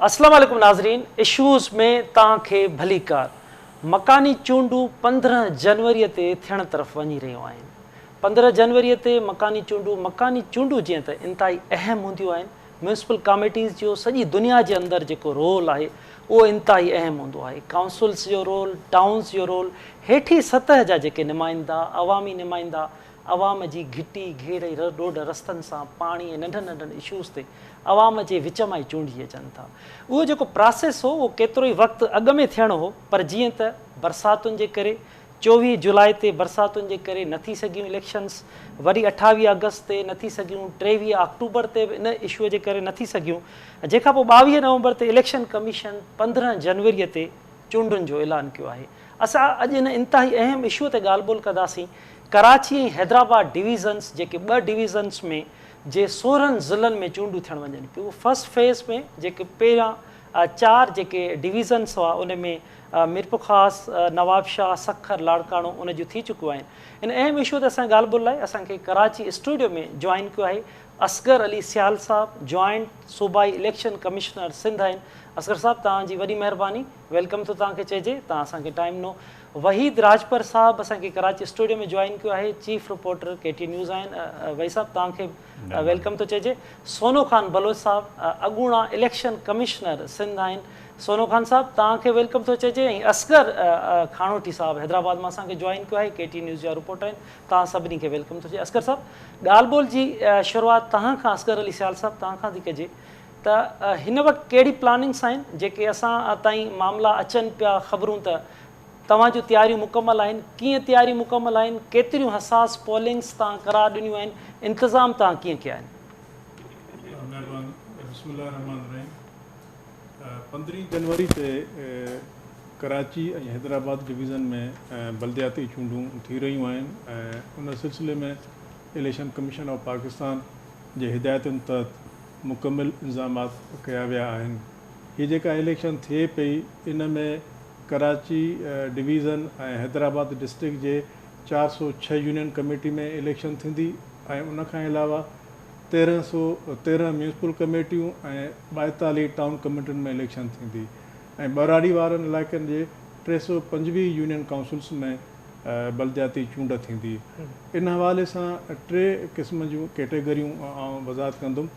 अस्सलाम वालेकुम नाज़रीन। इशूज़ में तव्हांखे भली कार। मकानी चूंडूं 15 जनवरी ते थियण तरफ़ वञी रहियूं आहिनि। 15 जनवरी ते मकानी चूंडूं जीअं त इंतहाई अहम हूंदियूं आहिनि। म्यूनिसिपल कमेटीज़ जो सॼी दुनिया जे अंदरि जेको रोल आहे उहो इंतहाई अहम हूंदो आहे। काउंसिल्स जो रोल, टाउन्स जो रोल, हेठी सतह जा जेके नुमाइंदा, अवामी नुमाइंदा, अवाम जी घिटी घेड़े रोड रस्तनि सां पाणी ऐं नंढनि नंढनि इशूज़ ते अवाम जे विच मां ई चूंडी अचनि था। उहो जेको प्रोसेस हो उहो केतिरो ई वक़्तु अॻु में थियणो हो, पर जीअं त बरसातुनि जे करे 24 जुलाई ते बरसातुनि जे करे न थी सघियूं इलेक्शन्स, वरी 28 अगस्त ते न थी सघियूं, 23 अक्टूबर ते इन इशूअ जे करे न थी सघियूं। जंहिंखां पोइ 22 नवंबर ते इलेक्शन कमीशन 15 जनवरीअ ते चूंडुनि जो ऐलान कयो आहे। असां अॼु इन इंतहाई अहम इशूअ ते ॻाल्हि ॿोल कंदासीं। कराची ऐं हैदराबाद डिवीज़न्स जेके 2 डिवीज़न्स में जे 16 ज़िलनि में चूंडूं थियण वञनि पियूं। फर्स्ट फेज़ में जेके पहिरियां 4 जेके डिवीज़न्स हुआ उन में मीरपुर नवाबशाह, सखर, लाड़काणो उन जूं थी चुकियूं आहिनि। इन अहम इशू ते असां ॻाल्हि ॿोल लाइ असांखे कराची स्टूडियो में जॉइन कयो आहे असगर अली सियाल साहब, जॉइंट सूबाई इलेक्शन कमिश्नर सिंध आहिनि। असगर साहब, तव्हांजी वॾी महिरबानी, वेलकम थो तव्हांखे चइजे, तव्हां असांखे टाइम ॾिनो। वहीद राजपर साहब असांखे कराची स्टूडियो में जॉइन कयो आहे, चीफ रिपोर्टर KT न्यूज़ आहिनि। वही साहब, तव्हांखे वेलकम थो चइजे। सोनो खान बलोच साहब, अॻूणा इलेक्शन कमिश्नर सिंध आहिनि। सोनो खान साहब, तव्हांखे वेलकम थो चइजे। ऐं असगर खाणोटी साहब हैदराबाद मां असांखे जॉइन कयो आहे, KT न्यूज़ जा रिपोर्टर आहिनि। तव्हां सभिनी खे वेलकम थो चए। असगर साहब, ॻाल्हि ॿोल जी शुरूआति तव्हां खां, असगर अली सियाल साहब तव्हां खां थी कजे त हिन वक़्तु कहिड़ी प्लानिंग्स आहिनि जेके असां ताईं मामला अचनि पिया, ख़बरूं त तव्हां जूं तयारियूं मुकमल आहिनि, कीअं तयारियूं मुकमल आहिनि, केतिरियूं हसास पोलिंग्स तव्हां करार ॾिनियूं आहिनि, इंतिज़ाम तव्हां कीअं कया आहिनि? 15 जनवरी ते कराची ऐं हैदराबाद डिवीज़न में बल्दियाती चूंडूं थी रहियूं आहिनि ऐं उन सिलसिले में इलेक्शन कमीशन ऑफ पाकिस्तान जे हिदायतुनि तहत मुकमिल इंतज़ामात कया विया आहिनि। हीअ जेका इलेक्शन थिए पई, इन में कराची डिवीज़न ऐं हैदराबाद डिस्ट्रिक्ट जे 406 यूनियन कमेटी में इलेक्शन थींदी ऐं उनखां अलावा 1313 म्यूनिसिपल कमेटियूं ऐं 42 टाउन कमेटियुनि में इलेक्शन थींदी ऐं ॿराड़ी वारनि इलाइक़नि जे 325 यूनियन काउंसिल्स में बल्दियाती चूंड थींदी। इन हवाले सां 3 क़िस्म जूं कैटेगरियूं आउं वज़ाहत कंदुमि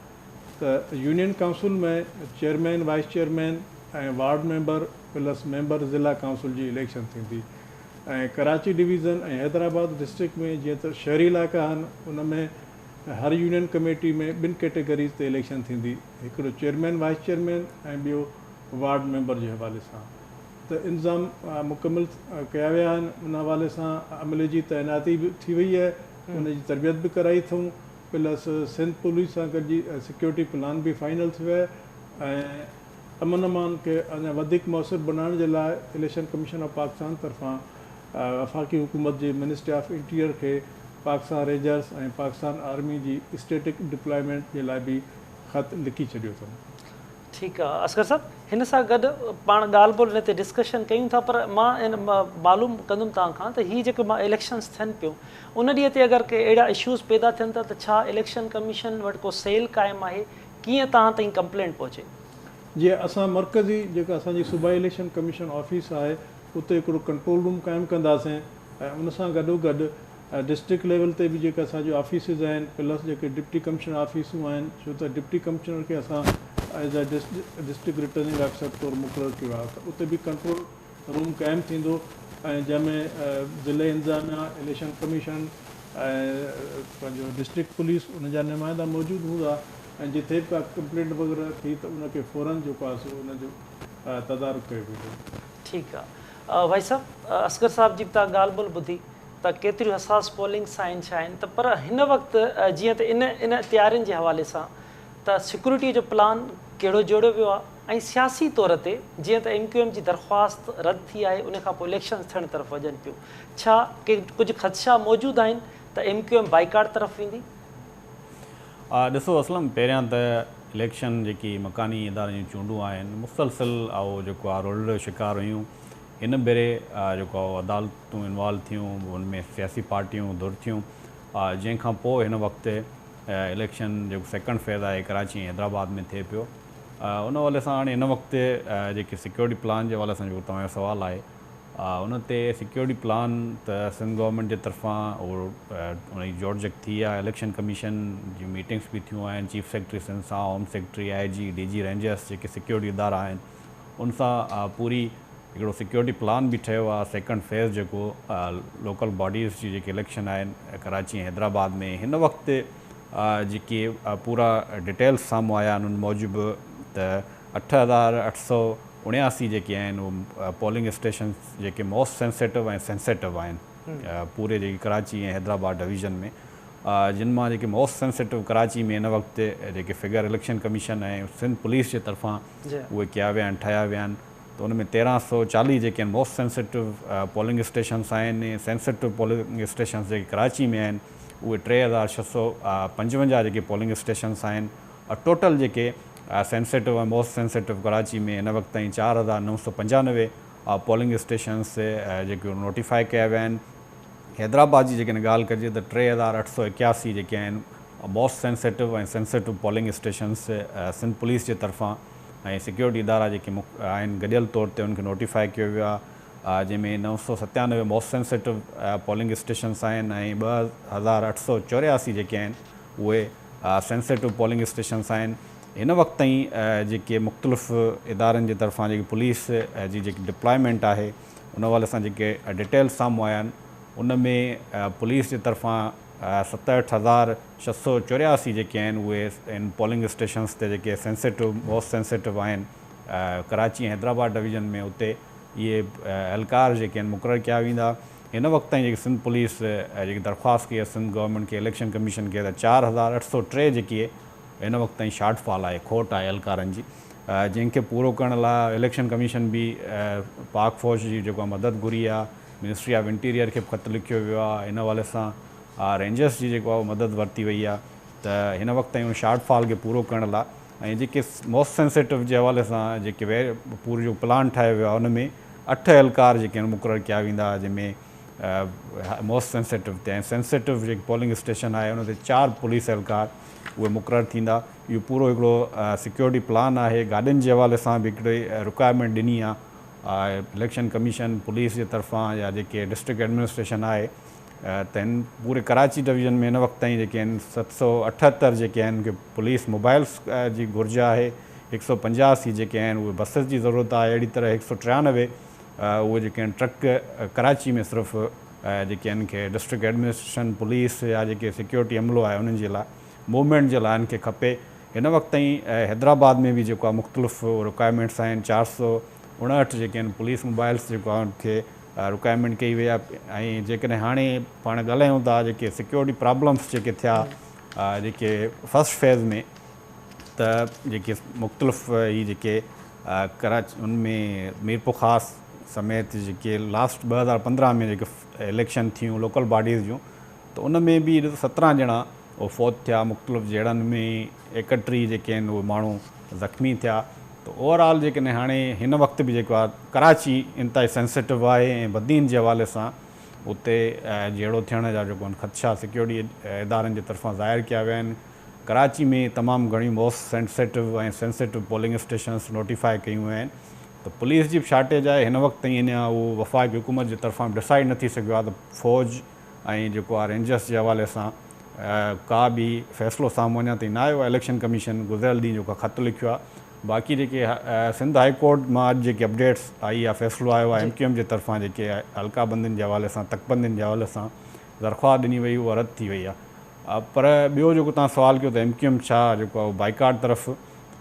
त यूनियन काउंसिल में चेयरमैन, वाइस चेयरमैन ऐं वार्ड मेंबर प्लस मेंबर ज़िला काउंसिल जी इलेक्शन थींदी ऐं कराची डिवीज़न ऐं हैदराबाद डिस्ट्रिक्ट में जीअं त शहरी इलाइक़ा आहिनि, उन में हर यूनियन कमेटी में 2 कैटेगरीज़ ते इलेक्शन थींदी, हिकिड़ो चेयरमैन, वाइस चेयरमैन ऐं ॿियो वार्ड मेंबर जे हवाले सां। त इंतज़ाम मुकमिल कया विया आहिनि। उन हवाले सां अमले जी तैनाती बि थी वई आहे, उनजी तरबियत बि कराई अथऊं, प्लस सिंध पुलिस सां गॾिजी सिक्योरिटी प्लान बि फाइनल थी वियो आहे ऐं अमन अमान खे अञा वधीक मुयसरु बनाइण जे लाइ इलेक्शन कमीशन ऑफ पाकिस्तान तरफ़ां वफ़ाक़ी हुकूमत जे मिनिस्ट्री ऑफ इंटीरियर खे पाकिस्तान रेंजर्स ऐं पाकिस्तान आर्मी जी स्टेटिक डिप्लॉयमेंट जे लाइ बि ख़त लिखी छॾियो अथऊं। ठीकु आहे असगर साहब, हिन सां गॾु पाण ॻाल्हि ॿोल हिन ते डिस्कशन कयूं था, पर मां इन मालूम कंदुमि तव्हां खां त हीअ जेके इलेक्शन्स थियनि पियूं उन ॾींहं ते अगरि के अहिड़ा इशूज़ पैदा थियनि था त छा इलेक्शन कमीशन वटि को सेल क़ाइमु आहे, कीअं तव्हां ताईं कंप्लेंट पहुचे? जीअं असां मर्कज़ी जेका असांजी सूबाई इलेक्शन कमीशन ऑफिस आहे, उते हिकिड़ो कंट्रोल रूम क़ाइमु कंदासीं ऐं उन सां गॾोगॾु डिस्ट्रिक्ट लेवल ते बि जेके असांजो ऑफिसिस आहिनि, प्लस जेके डिप्टी कमिश्नर ऑफिसूं आहिनि, छो त डिप्टी कमिश्नर खे असां as a district returning officer तौरु मुक़ररु कयो आहे, त उते बि कंट्रोल रूम क़ाइमु थींदो ऐं जंहिंमें ज़िले इंतज़ामिया, इलेक्शन कमीशन ऐं पंहिंजो डिस्ट्रिक्ट पुलिस उन जा नुमाइंदा मौजूदु हूंदा ऐं जिथे बि का कंप्लेंट वग़ैरह थी त उनखे फ़ौरन जेको आहे सो उनजो तदारुक कयो वेंदो। ठीकु आहे भाई साहब, असगर साहब जी तव्हां ॻाल्हि ॿोल ॿुधी त केतिरियूं हसास पोलिंग्स आहिनि, छा आहिनि, त पर हिन वक़्तु जीअं त इन तयारियुनि जे हवाले सां त सिक्योरिटी जो प्लान कहिड़ो जोड़ियो वियो आहे ऐं सियासी तौर ते जीअं त MQM जी दरख़्वास्त रद्द थी आहे, उन खां पोइ इलेक्शन थियण तरफ़ वञनि पियूं, छा के कुझु ख़दशा मौजूदु आहिनि त MQM बाइकाट तरफ़ वेंदी? ॾिसो असलम, पहिरियां त इलेक्शन जेकी मकानी इदारनि जूं चूंडूं आहिनि मुसलसिल ऐं जेको आहे रोल जो शिकार हुयूं। इन भेरे जेको अदालतूं इन्वॉल्व थियूं, उनमें सियासी पार्टियूं दुर थियूं, जंहिंखां पोइ हिन वक़्तु इलेक्शन जेको 2nd फेज़ आहे कराची ऐं हैदराबाद में थिए पियो उन हवाले सां हाणे हिन वक़्तु जेके सिक्योरिटी प्लान जे हवाले सां जेको तव्हांजो सुवालु आहे उन ते सिक्योरिटी प्लान त सिंध गवर्नमेंट जे तरफ़ां उहो उनजी जोड़जक थी आहे। इलेक्शन कमीशन जी मीटिंग्स बि थियूं आहिनि, चीफ सेक्रेटरी सिंध सां, home secretary, IG, DG rangers जेके सिक्योरिटी इदारा आहिनि उन सां पूरी हिकिड़ो सिक्योरिटी प्लान बि ठहियो आहे। सेकेंड फेज़ जेको लोकल बॉडीज़ जी जेके इलेक्शन आहिनि कराची ऐं हैदराबाद में हिन वक़्तु जेके पूरा डिटेल्स साम्हूं आया आहिनि उन मूजिबि त 8,879 जेके आहिनि उहे पोलिंग स्टेशन जेके मोस्ट सेंसिटिव ऐं सेंसिटिव आहिनि पूरे जेके कराची ऐं हैदराबाद डिवीज़न में, जिन मां जेके मोस्ट सेंसिटिव कराची में हिन वक़्तु जेके फिगर इलेक्शन कमीशन ऐं सिंध पुलिस जे तरफ़ां उहे कया विया आहिनि, ठाहिया विया आहिनि। त उन में 1340 जेके आहिनि मोस्ट सेंसिटिव पोलिंग स्टेशन्स आहिनि। सेंसिटिव पोलिंग स्टेशन्स जेके कराची में आहिनि उहे 3,655 जेके पोलिंग स्टेशन्स आहिनि। और टोटल जेके सेंसिटिव ऐं मोस्ट सेंसिटिव कराची में हिन वक़्तु ताईं 4,995 पोलिंग स्टेशन्स जेके नोटिफाई कया विया आहिनि। हैदराबाद जी जेकॾहिं ॻाल्हि कजे त 3,881 जेके आहिनि मोस्ट सेंसिटिव ऐं sensitive polling stations Sindh police जे तरफ़ां ऐं सिक्योरिटी इदारा जेके आहिनि गॾियल तौर ते उनखे नोटिफाई कयो वियो आहे, जंहिंमें 997 मोस्ट सेंसिटिव पोलिंग स्टेशन्स आहिनि ऐं 2,884 जेके आहिनि उहे सेंसिटिव पोलिंग स्टेशन्स आहिनि। हिन वक़्तु ताईं जेके मुख़्तलिफ़ इदारनि जे तरफ़ां जेकी पुलिस जी जेकी डिप्लॉयमेंट आहे उन हवाले सां जेके डिटेल्स साम्हूं आया आहिनि उन में पुलिस जे तरफ़ां 67,684 जेके आहिनि उहे इन पोलिंग स्टेशन्स ते जेके सेंसिटिव मोस्ट सेंसिटिव आहिनि कराची ऐं हैदराबाद डिवीज़न में उते इहे एहलकार जेके आहिनि मुक़ररु कया वेंदा। हिन वक़्तु ताईं जेकी सिंध पुलिस जेकी दरख़्वास्त कई आहे सिंध गवर्नमेंट खे इलेक्शन कमीशन खे त 4,803 जेकी हिन वक़्तु ताईं शॉर्टफॉल आहे, खोट आहे एहलकारनि जी, जंहिंखे पूरो करण लाइ इलेक्शन कमीशन बि पाक फ़ौज जी जेको मदद घुरी आहे। मिनिस्ट्री ऑफ इंटीरियर खे ख़त लिखियो वियो आहे। हिन हवाले सां रेंजर्स जी जेको आहे मदद वरिती वई आहे त हिन वक़्तु ताईं उन शॉर्टफॉल खे पूरो करण लाइ ऐं जेके मोस्ट सेंसिटिव जे हवाले सां जेके पूरो जो प्लान ठाहियो वियो आहे उन में 8 एहलकार जेके आहिनि मुक़ररु कया वेंदा, जंहिंमें मोस्ट सेंसिटिव ते ऐं सेंसिटिव जेके पोलिंग स्टेशन आहे उन ते 4 पुलिस एहलकार उहे मुक़ररु थींदा। इहो पूरो हिकिड़ो सिक्योरिटी प्लान आहे। गाॾियुनि जे हवाले सां बि हिकिड़ी रिक्वायरमेंट ॾिनी आहे इलेक्शन कमीशन पुलिस जे तरफ़ां या जेके डिस्ट्रिक्ट एडमिनिस्ट्रेशन आहे त हिन पूरे कराची डिवीज़न में हिन वक़्तु ताईं जेके आहिनि 778 जेके आहिनि उनखे पुलिस मोबाइल्स जी घुर्ज आहे। 185 जेके आहिनि उहे बसिस जी ज़रूरत आहे। अहिड़ी तरह 193 उहे जेके आहिनि ट्रक कराची में सिर्फ़ु जेके आहिनि खे डिस्ट्रिक्ट एडमिनिस्ट्रेशन पुलिस या जेके सिक्योरिटी अमलो आहे उन्हनि जे लाइ मूवमेंट जे लाइ इनखे खपे। हिन वक़्तु ताईं हैदराबाद में बि जेको आहे मुख़्तलिफ़ रिक्वायरमेंट्स आहिनि। 459 जेके आहिनि पुलिस मोबाइल्स जेको आहे उनखे रिक्वायरमेंट कई वई आहे। ऐं जेकॾहिं हाणे पाण ॻाल्हायूं था जेके सिक्योरिटी प्रॉब्लम्स जेके थिया जेके फस्ट फेज़ में त जेके मुख़्तलिफ़ ही जेके कराची उनमें मीरपुर ख़ास समेत जेके लास्ट 2015 में जेके इलेक्शन थियूं लोकल बॉडीज़ जूं त उन में बि 17 ॼणा उहे फौत थिया। मुख़्तलिफ़ जहिड़नि में 31 जेके आहिनि उहे माण्हू ज़ख़्मी थिया। त ओवरऑल जेकॾहिं हाणे हिन वक़्तु बि जेको आहे कराची इंतिहाई सेंसिटिव आहे ऐं बदीन जे हवाले सां उते जहिड़ो थियण जा जेको आहिनि ख़दशा सिक्योरिटी इदारनि जे तरफ़ां ज़ाहिर कया विया आहिनि। कराची में तमामु घणियूं मोस्ट सेंसिटिव ऐं सेंसिटिव पोलिंग स्टेशन्स नोटिफाई कयूं वियूं आहिनि। त पुलिस जी बि शार्टेज आहे। हिन वक़्तु ताईं अञा उहो वफ़ाक़ी हुकूमत जे तरफ़ां डिसाइड न थी सघियो आहे त फ़ौज ऐं जेको आहे रेंजर्स जे हवाले सां का बि फ़ैसिलो साम्हूं अञा ताईं न आयो आहे। इलेक्शन कमीशन गुज़िरियल ॾींहुं जेको ख़तु लिखियो आहे। बाक़ी जेके सिंध हाई कोर्ट मां अॼु जेके अपडेट्स आई आहे फ़ैसिलो आयो आहे MQM जे तरफ़ां जेके हल्का बंदियुनि जे हवाले सां तकबंदियुनि जे हवाले सां दरख़्वास्त ॾिनी वई उहा रद्द थी वई आहे। पर ॿियो जेको तव्हां सुवालु कयो त MQM छा जेको आहे बाइकाट तरफ़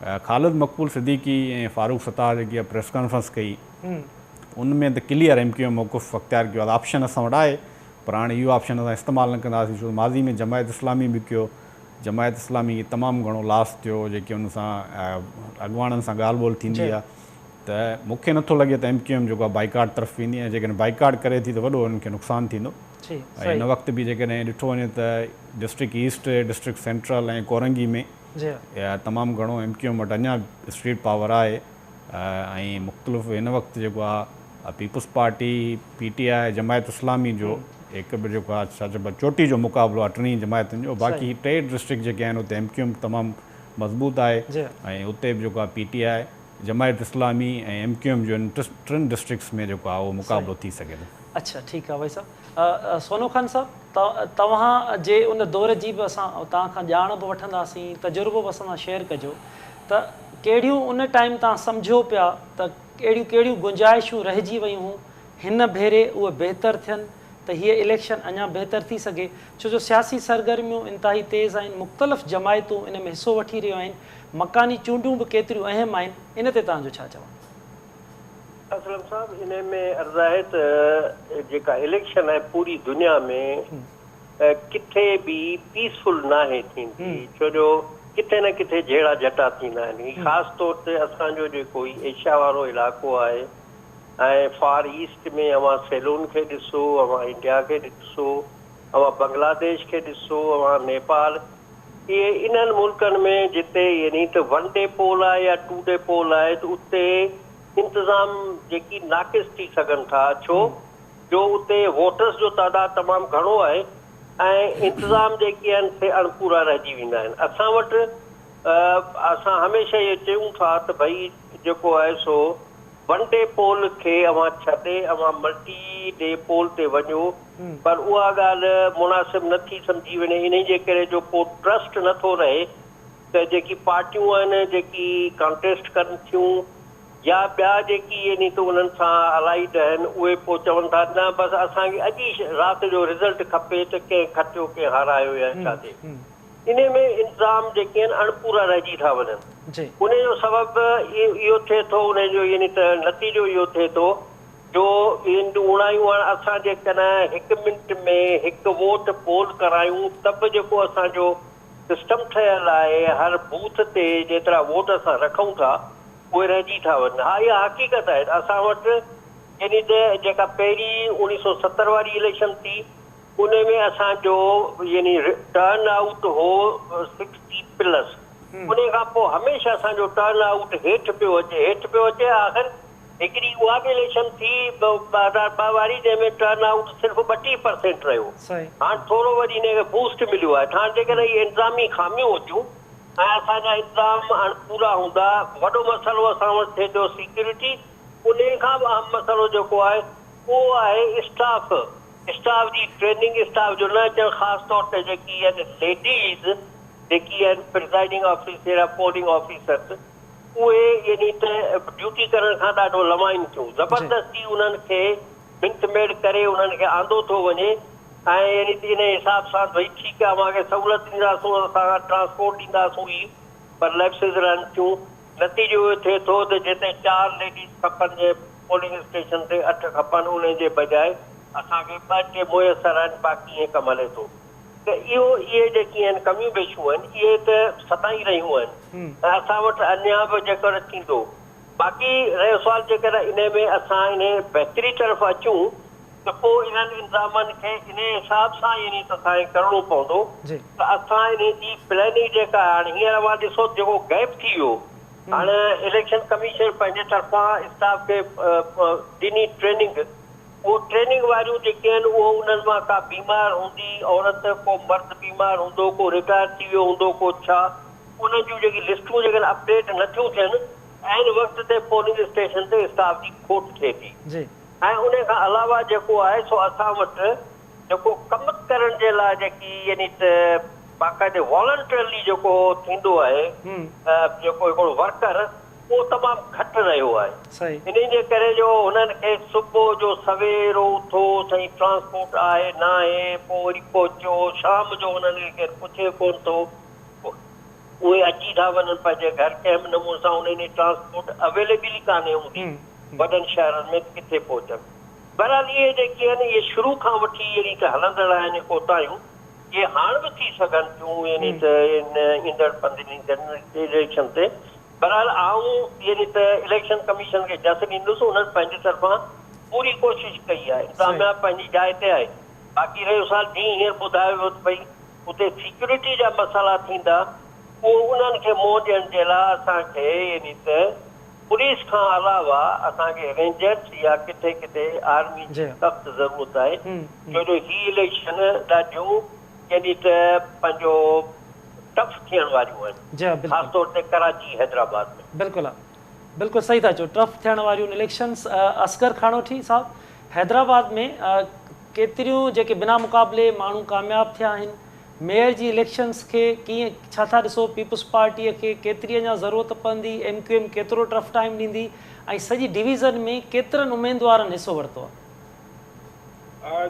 ख़ालिद मक़बूल सिद्दीकी ऐं फारूक सत्तार जेकी आहे प्रेस कॉन्फ्रेंस कई उन में त क्लियर MQM मौक़ुफ़ अख़्तियार कयो आहे। ऑप्शन असां वटि आहे पर हाणे इहो ऑप्शन असां इस्तेमालु न कंदासीं छो माज़ी में जमायत इस्लामी बि कयो। जमायत इस्लामी तमामु घणो लॉस थियो जेके उन सां अॻुवाणनि सां ॻाल्हि ॿोल थींदी आहे। त मूंखे नथो लॻे त MQM जेको आहे बाइकाट तरफ़ वेंदी ऐं जेकॾहिं बाइकाट करे थी त वॾो हुनखे नुक़सानु थींदो। ऐं हिन वक़्तु बि जेकॾहिं ॾिठो वञे त डिस्ट्रिक्ट ईस्ट डिस्ट्रिक्ट सेंट्रल ऐं कोरंगी में तमामु घणो MQM वटि अञा स्ट्रीट पावर आहे। ऐं मुख़्तलिफ़ हिन वक़्तु जेको आहे पीपुल्स पार्टी PTI जमायत इस्लामी जो हिकु बि जेको आहे छा चइबो आहे चोटी जो मुक़ाबिलो आहे टिनी जमायतुनि जो। बाक़ी 3 डिस्ट्रिक्ट जेके आहिनि उते MQM तमामु मज़बूत आहे जी। ऐं उते बि जेको आहे PTI जमायत इस्लामी ऐं MQM जो टिनि डिस्ट्रिक्ट्स में जेको आहे उहो मुक़ाबिलो थी सघे थो। अच्छा ठीकु आहे भाई साहब। सोनू ख़ान साहब तव्हां जे उन दौर जी बि असां तव्हां खां ॼाण बि वठंदासीं, तजुर्बो बि असां सां शेयर कजो त कहिड़ियूं उन टाइम तव्हां सम्झो पिया त कहिड़ियूं कहिड़ियूं गुंजाइशूं रहिजी वियूं हुयूं, हिन भेरे उहे बहितर थियनि त हीअ इलेक्शन अञा बहितर थी सघे, छो जो सियासी सरगर्मियूं इंतिहाई तेज़ आहिनि, मुख़्तलिफ़ जमायतूं इन में हिसो वठी रहियूं आहिनि, मकानी चूंडूं बि केतिरियूं अहम आहिनि, इन ते तव्हांजो छा चवणु? असलम साहब, इन में अर्ज़ आहे त जेका इलेक्शन आहे पूरी दुनिया में किथे बि पीसफुल न आहे थींदी, छो जो किथे न किथे जहिड़ा जटा थींदा आहिनि। ख़ासि तौर ते असांजो जेको एशिया वारो इलाइक़ो आहे ऐं फार ईस्ट में अवां सेलून खे ॾिसो, अवां इंडिया खे ॾिसो, अवां बांग्लादेश खे ॾिसो, अवां नेपाल, इहे इन्हनि मुल्कनि में जिते यानी त 1 डे पोल आहे या 2 डे पोल आहे त उते इंतज़ाम जेकी नाक़िस थी सघनि था, छो जो उते वोटर्स जो तइदादु तमामु घणो आहे ऐं इंतज़ाम जेके आहिनि से अणपूरा रहिजी वेंदा आहिनि। असां वटि असां हमेशह इहो चयूं था त भई जेको आहे सो 1 डे पोल खे अवां छॾे अवां मल्टी डे पोल ते वञो, पर उहा ॻाल्हि मुनासिब नथी सम्झी वञे, इन जे करे जो को ट्रस्ट नथो रहे त जेकी पार्टियूं आहिनि जेकी कॉन्टेस्ट कनि थियूं या ॿिया जेकी यानी त उन्हनि सां अलाइड आहिनि उहे पोइ चवनि था न बसि असांखे अॼु ई राति जो रिज़ल्ट खपे त कंहिं खटियो कंहिं हारायो या छा थिए। इन में इंतज़ाम जेके आहिनि अणपूरा रहिजी था वञनि। उन जो सबबु इहो थिए थो, उन जो यानी त नतीजो इहो थिए थो जो उणायूं असां जेकॾहिं 1 मिंट में 1 वोट पोल करायूं त बि जेको असांजो सिस्टम ठहियलु आहे हर बूथ ते जेतिरा वोट असां रखूं था उहे रहिजी था वञनि। हा, इहा हक़ीक़त आहे। असां वटि यानी त जेका पहिरीं 1970 वारी इलेक्शन थी उन में असांजो यानी टर्न आउट हो 60+, उन खां पोइ हमेशह असांजो टर्न आउट हेठि पियो अचे। आख़िर हिकिड़ी उहा बि इलेक्शन थी 2002 वारी जंहिंमें टर्न आउट सिर्फ़ु 32% रहियो। हाणे थोरो वरी हिनखे बूस्ट मिलियो आहे। हाणे जेकॾहिं इहे इंतज़ामी खामियूं हुजूं ऐं असांजा इंतज़ाम अणपूरा हूंदा, वॾो मसइलो असां वटि थिए थो सिक्योरिटी, उन खां बि अहम मसइलो जेको आहे उहो आहे स्टाफ जी ट्रेनिंग, स्टाफ जो न अचणु, ख़ासि तौर ते जेकी आहिनि लेडीज़ जेकी आहिनि प्रिज़ाइडिंग ऑफिसर या पोलिंग ऑफिसर्स, उहे यानी त ड्यूटी करण खां ॾाढो लमाइनि थियूं। ज़बरदस्ती उन्हनि खे मिंटमेड करे उन्हनि खे आंदो थो वञे ऐं यानी त इन हिसाब सां भई ठीकु आहे मूंखे सहूलियत ॾींदासूं, असां ट्रांसपोर्ट ॾींदासूं ई, पर लैप्सिस रहनि थियूं। नतीजो इहो थिए थो त जिते 4 लेडीज़ खपनि पोलिंग स्टेशन ते 8 खपनि, उन जे बजाए असांखे 2 टे मुयसरु आहिनि, बाक़ी ईअं कमु हले थो। त इहे जेकी आहिनि कमियूं पेशियूं आहिनि इहे त सदाईं रहियूं आहिनि ऐं असां वटि अञा बि जेकर थींदो। बाक़ी रहियो सुवाल जेकर इन में असां इन बहितरी तरफ़ अचूं त पोइ इन्हनि इंतज़ामनि खे इन हिसाब सां यानी त असांखे करिणो पवंदो त असां इन जी प्लैनिंग जेका हाणे हींअर मां ॾिसो जेको गैप थी वियो, हाणे इलेक्शन कमीशन पंहिंजे तरफ़ां स्टाफ खे ॾिनी ट्रेनिंग, उहो ट्रेनिंग वारियूं जेके आहिनि उहो उन्हनि मां का बीमार हूंदी औरत, को मर्द बीमार हूंदो, को रिटायर थी वियो हूंदो, को छा, उन्हनि जूं जेकी लिस्टूं जेके अपडेट नथियूं थियनि, ऐं वक़्त ते पोलिंग स्टेशन ते स्टाफ जी खोट थिए थी। ऐं उन खां अलावा जेको आहे सो असां वटि जेको कमु करण जे लाइ जेकी यानी त बाक़ाइदे वॉलंटियरली जेको थींदो आहे जेको हिकिड़ो वर्कर, उहो तमामु घटि रहियो आहे। इन जे करे जो हुननि खे सुबुह जो सवेरो उथो साईं ट्रांसपोर्ट आहे न आहे, पोइ वरी पहुचो, शाम जो हुननि खे पुछे कोन थो, उहे अची था वञनि पंहिंजे घर, कंहिं बि नमूने सां उन जी ट्रांसपोर्ट अवेलेबल ई कान्हे हूंदी वॾनि शहरनि में किथे पहुचनि। बहरहाल इहे जेके आहिनि इहे शुरू खां वठी यानी त हलंदड़ आहिनि कोताहियूं, इहे हाणे बि थी सघनि थियूं यानी त ईंदड़ 15 इलेक्शन ते। बहरहाल आऊं यानी त इलेक्शन कमीशन खे जस ॾींदुसि, उन्हनि पंहिंजे तरफ़ां पूरी कोशिशि कई आहे, इंतज़ामिया पंहिंजी जाइ ते आहे। बाक़ी रहियो साल जीअं हींअर ॿुधायो वियो त भई उते सिक्योरिटी जा मसाला थींदा, उहो उन्हनि खे मोह ॾियण जे लाइ असांखे यानी त पुलिस खां अलावा असांखे रेंजर्स या किथे किथे आर्मी जी सख़्त ज़रूरत आहे, छो जो ही इलेक्शन ॾाढियूं यानी त पंहिंजो टफ थियण वारियूं आहिनि, जी बिल्कुलु ख़ासि तौर ते कराची हैदराबाद में। बिल्कुलु आहे, बिल्कुलु सही था चओ, टफ थियण वारियूं इलेक्शन्स। असगर खानोठी साहब, हैदराबाद में केतिरियूं जेके बिना मुक़ाबले माण्हू कामयाबु थिया आहिनि, मेयर जी इलेक्शन्स खे कीअं छा था ॾिसो? पीपुल्स पार्टीअ खे केतिरी अञा ज़रूरत पवंदी? MQM केतिरो टफ टाइम ॾींदी? ऐं सॼी डिवीज़न में केतिरनि उमेदवारनि हिसो वरितो आहे?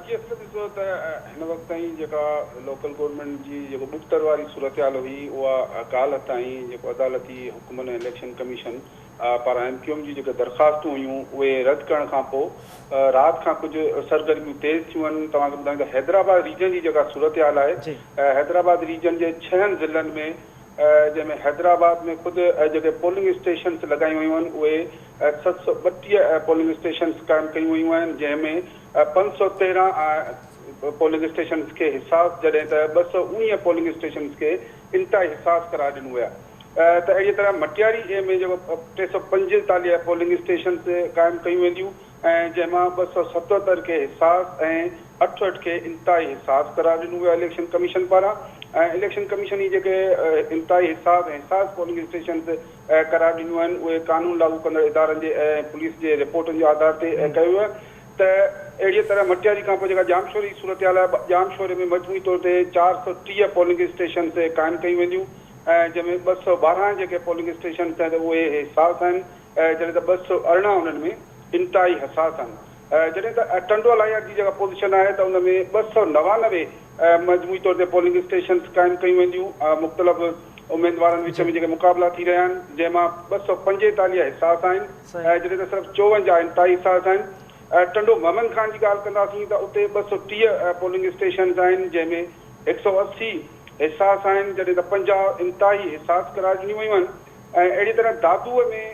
जी असां ॾिसो त हिन वक़्त ताईं जेका लोकल गवर्नमेंट जी जेको मुख़्तर वारी सूरत हाल हुई, उहा काल्ह ताईं जेको अदालती हुकुमन इलेक्शन कमीशन पारां MQM जी जेके दरख़्वास्तूं हुयूं उहे रद्द करण खां पोइ राति खां कुझु सरगर्मियूं तेज़ थियूं आहिनि। तव्हांखे ॿुधायां त हैदराबाद रीजन जी जेका सूरत हाल आहे, हैदराबाद रीजन जे 6 ज़िलनि में, जंहिंमें हैदराबाद में ख़ुदि जेके पोलिंग स्टेशन्स लॻायूं वयूं आहिनि उहे 732 पोलिंग स्टेशन्स क़ाइमु कयूं वयूं आहिनि, जंहिंमें 513 पोलिंग स्टेशन्स खे हिसास, जॾहिं त 219 पोलिंग स्टेशन्स खे इंतिहाई हिसास करार ॾिनो विया। त अहिड़ी तरह मटियारी में जेको 345 पोलिंग स्टेशन्स क़ाइमु कयूं वेंदियूं, ऐं जंहिंमां 277 खे हिसास ऐं 68 खे इंतिहाई हिसास करार ॾिनो वियो इलेक्शन कमीशन पारां। ऐं इलेक्शन कमीशन जी जेके इंतिहाई हिसास ऐं हिसास पोलिंग स्टेशन्स करार ॾिनियूं आहिनि, उहे कानून लागू कंदड़ इदारनि जे ऐं पुलिस जे रिपोर्टनि जे आधार ते कयो वियो आहे। त अहिड़ीअ तरह मटियारी खां पोइ जेका जामशोरी सूरत हाल आहे, जामशोरी में मजमूई तौर ते 430 पोलिंग स्टेशन्स क़ाइमु कयूं वेंदियूं, ऐं जंहिंमें 212 जेके पोलिंग स्टेशन्स आहिनि उहे हिसास आहिनि, जॾहिं त 218 उन्हनि में इंतिहाई हिसास आहिनि। जॾहिं त टंडो लायर जी जेका पोज़ीशन आहे त उन में 299 मजमूई तौर ते पोलिंग स्टेशन्स क़ाइमु कयूं वेंदियूं, मुख़्तलिफ़ उमेदवारनि विच में जेके मुक़ाबला थी रहिया आहिनि, जंहिंमां 245 हिसास आहिनि, जॾहिं त सिर्फ़ु 54 इंतिहाई हिसास आहिनि। टंडो मोहम्मद खान जी ॻाल्हि कंदासीं त उते 230 पोलिंग स्टेशन्स आहिनि, जंहिंमें 180 हिसास आहिनि, जॾहिं त 50 इंतिहाई हिसास करार ॾिनियूं वयूं आहिनि। ऐं अहिड़ी तरह दादूअ में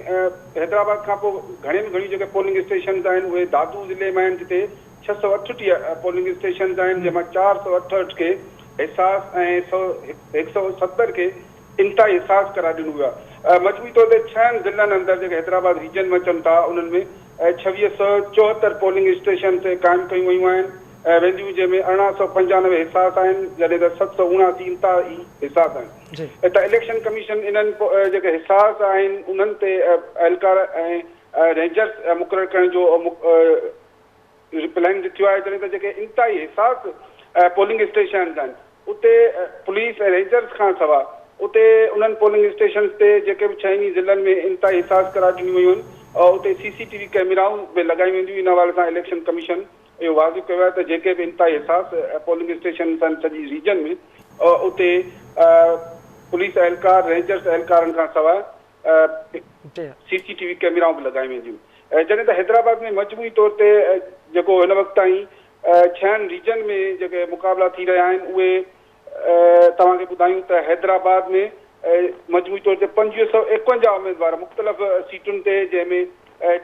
हैदराबाद खां पोइ घणे में घणी जेके पोलिंग स्टेशन्स आहिनि उहे दादू ज़िले में आहिनि, जिते 638 पोलिंग स्टेशन्स आहिनि, जंहिंमां 468 खे हिसास ऐं 170 खे इंतिहाई हिसास करार ॾिनो वियो आहे। मजमूई तौर ते 6 ज़िलनि अंदरि जेके हैदराबाद रीजन में अचनि था, उन्हनि में 2674 पोलिंग स्टेशन्स क़ाइमु कयूं वयूं आहिनि वेंदियूं, जंहिंमें 1895 हिसास आहिनि, जॾहिं त 779 इंतिहाई हिसास आहिनि। त इलेक्शन कमीशन इन्हनि जेके हिसास आहिनि उन्हनि ते एहलकार ऐं रेंजर्स मुक़ररु करण जो प्लान थियो आहे, जॾहिं त जेके इंतिहाई हिसास पोलिंग स्टेशन्स आहिनि उते पुलिस ऐं रेंजर्स खां सवाइ उते उन्हनि पोलिंग स्टेशन्स ते जेके बि 6 ज़िलनि में इंतिहाई हिसास करार ॾिनियूं वयूं आहिनि, उते CCTV कैमराऊं बि लॻाई वेंदियूं। इन हवाले सां इलेक्शन कमीशन इहो वाज़िब कयो आहे त जेके बि इंतिहाई हिसास पोलिंग स्टेशन्स आहिनि सॼी रीजन में, उते पुलिस एहलकार रेंजर्स एहलकारनि खां सवाइ CCTV कैमराऊं बि लॻाई वेंदियूं। जॾहिं त हैदराबाद में मजमूई तौर ते जेको हिन वक़्त ताईं 6 रीजन में जेके मुक़ाबला थी रहिया आहिनि उहे तव्हांखे ॿुधायूं त हैदराबाद में मजमूई तौर ते 551 उमेदवार मुख़्तलिफ़ सीटुनि ते, जंहिंमें